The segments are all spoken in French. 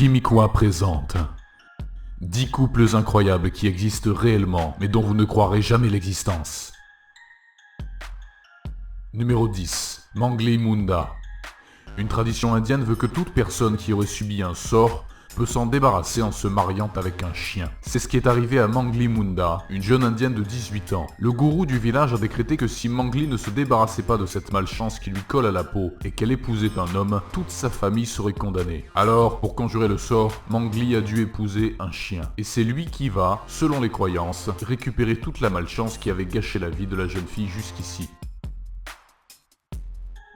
Kimikwa présente 10 couples incroyables qui existent réellement, mais dont vous ne croirez jamais l'existence. Numéro 10. Mangli Munda. Une tradition indienne veut que toute personne qui aurait subi un sort peut s'en débarrasser en se mariant avec un chien. C'est ce qui est arrivé à Mangli Munda, une jeune indienne de 18 ans. Le gourou du village a décrété que si Mangli ne se débarrassait pas de cette malchance qui lui colle à la peau et qu'elle épousait un homme, toute sa famille serait condamnée. Alors, pour conjurer le sort, Mangli a dû épouser un chien. Et c'est lui qui va, selon les croyances, récupérer toute la malchance qui avait gâché la vie de la jeune fille jusqu'ici.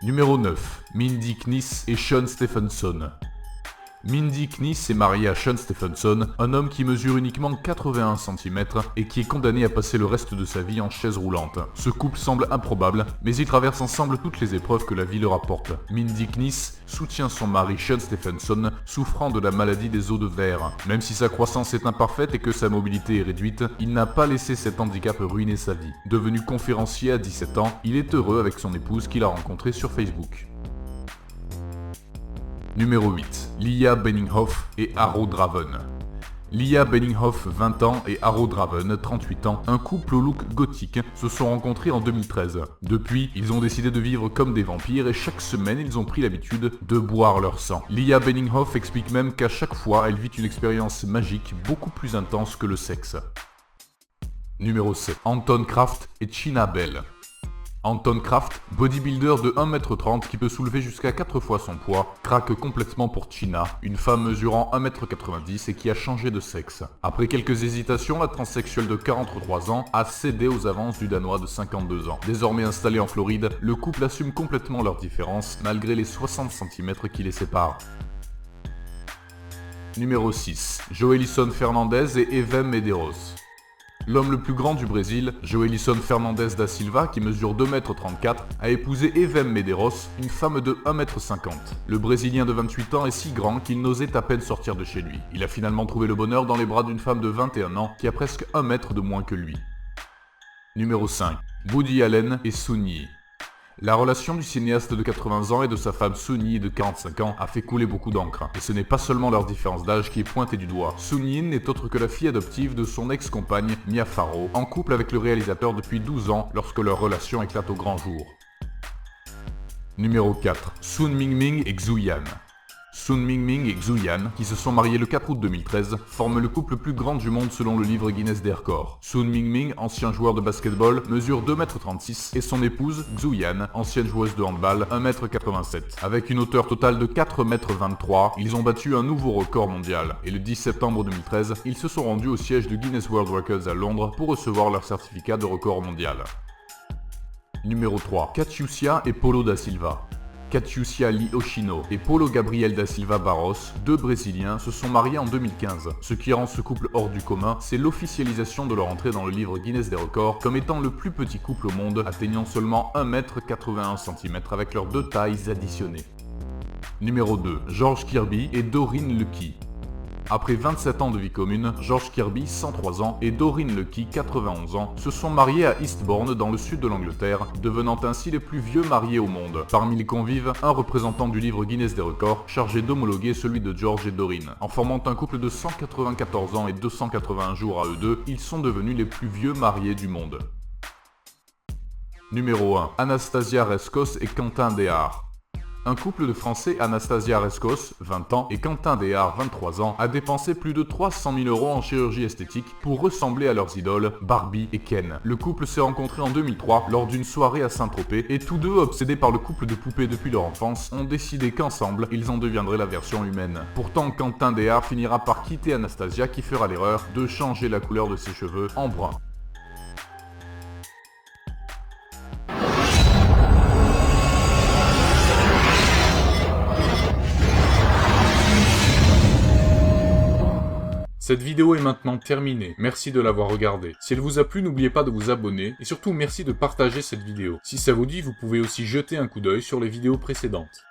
Numéro 9. Mindy Kniss et Sean Stephenson. Mindy Kniss est mariée à Sean Stephenson, un homme qui mesure uniquement 81 cm et qui est condamné à passer le reste de sa vie en chaise roulante. Ce couple semble improbable, mais ils traversent ensemble toutes les épreuves que la vie leur apporte. Mindy Kniss soutient son mari Sean Stephenson, souffrant de la maladie des os de verre. Même si sa croissance est imparfaite et que sa mobilité est réduite, il n'a pas laissé cet handicap ruiner sa vie. Devenu conférencier à 17 ans, il est heureux avec son épouse qu'il a rencontrée sur Facebook. Numéro 8. Leah Benninghoff et Aro Draven. Leah Benninghoff, 20 ans, et Aro Draven, 38 ans, un couple au look gothique, se sont rencontrés en 2013. Depuis, ils ont décidé de vivre comme des vampires et chaque semaine, ils ont pris l'habitude de boire leur sang. Leah Benninghoff explique même qu'à chaque fois, elle vit une expérience magique beaucoup plus intense que le sexe. Numéro 7. Anton Kraft et Chyna Bell. Anton Kraft, bodybuilder de 1m30 qui peut soulever jusqu'à 4 fois son poids, craque complètement pour Chyna, une femme mesurant 1m90 et qui a changé de sexe. Après quelques hésitations, la transsexuelle de 43 ans a cédé aux avances du Danois de 52 ans. Désormais installé en Floride, le couple assume complètement leurs différences malgré les 60 cm qui les séparent. Numéro 6. Joelison Fernandez et Evem Medeiros. L'homme le plus grand du Brésil, Joelison Fernandez da Silva, qui mesure 2m34, a épousé Evem Medeiros, une femme de 1m50. Le Brésilien de 28 ans est si grand qu'il n'osait à peine sortir de chez lui. Il a finalement trouvé le bonheur dans les bras d'une femme de 21 ans qui a presque 1 mètre de moins que lui. Numéro 5. Woody Allen et Sun Yi. La relation du cinéaste de 80 ans et de sa femme Sun Yi de 45 ans a fait couler beaucoup d'encre. Et ce n'est pas seulement leur différence d'âge qui est pointée du doigt. Sun Yi n'est autre que la fille adoptive de son ex-compagne Mia Farrow, en couple avec le réalisateur depuis 12 ans lorsque leur relation éclate au grand jour. Numéro 4. Sun Mingming et Xu Yan. Sun Mingming et Xu Yan, qui se sont mariés le 4 août 2013, forment le couple le plus grand du monde selon le livre Guinness des records. Sun Mingming, ancien joueur de basketball, mesure 2m36 et son épouse, Xu Yan, ancienne joueuse de handball, 1m87. Avec une hauteur totale de 4m23, ils ont battu un nouveau record mondial. Et le 10 septembre 2013, ils se sont rendus au siège de Guinness World Records à Londres pour recevoir leur certificat de record mondial. Numéro 3. Catiucia et Paulo da Silva. Catiucia Lee Oshino et Paulo Gabriel da Silva Barros, deux Brésiliens, se sont mariés en 2015. Ce qui rend ce couple hors du commun, c'est l'officialisation de leur entrée dans le livre Guinness des records comme étant le plus petit couple au monde, atteignant seulement 1m81 cm avec leurs 2 tailles additionnées. Numéro 2. George Kirby et Doreen Lucky. Après 27 ans de vie commune, George Kirby, 103 ans, et Doreen Lucky, 91 ans, se sont mariés à Eastbourne dans le sud de l'Angleterre, devenant ainsi les plus vieux mariés au monde. Parmi les convives, un représentant du livre Guinness des records, chargé d'homologuer celui de George et Doreen. En formant un couple de 194 ans et 281 jours à eux deux, ils sont devenus les plus vieux mariés du monde. Numéro 1. Anastasia Rescos et Quentin Déard. Un couple de Français, Anastasia Rescos, 20 ans, et Quentin Déard, 23 ans, a dépensé plus de 300 000 € en chirurgie esthétique pour ressembler à leurs idoles, Barbie et Ken. Le couple s'est rencontré en 2003 lors d'une soirée à Saint-Tropez et tous deux, obsédés par le couple de poupées depuis leur enfance, ont décidé qu'ensemble, ils en deviendraient la version humaine. Pourtant, Quentin Déard finira par quitter Anastasia qui fera l'erreur de changer la couleur de ses cheveux en brun. Cette vidéo est maintenant terminée, merci de l'avoir regardée. Si elle vous a plu, n'oubliez pas de vous abonner, et surtout merci de partager cette vidéo. Si ça vous dit, vous pouvez aussi jeter un coup d'œil sur les vidéos précédentes.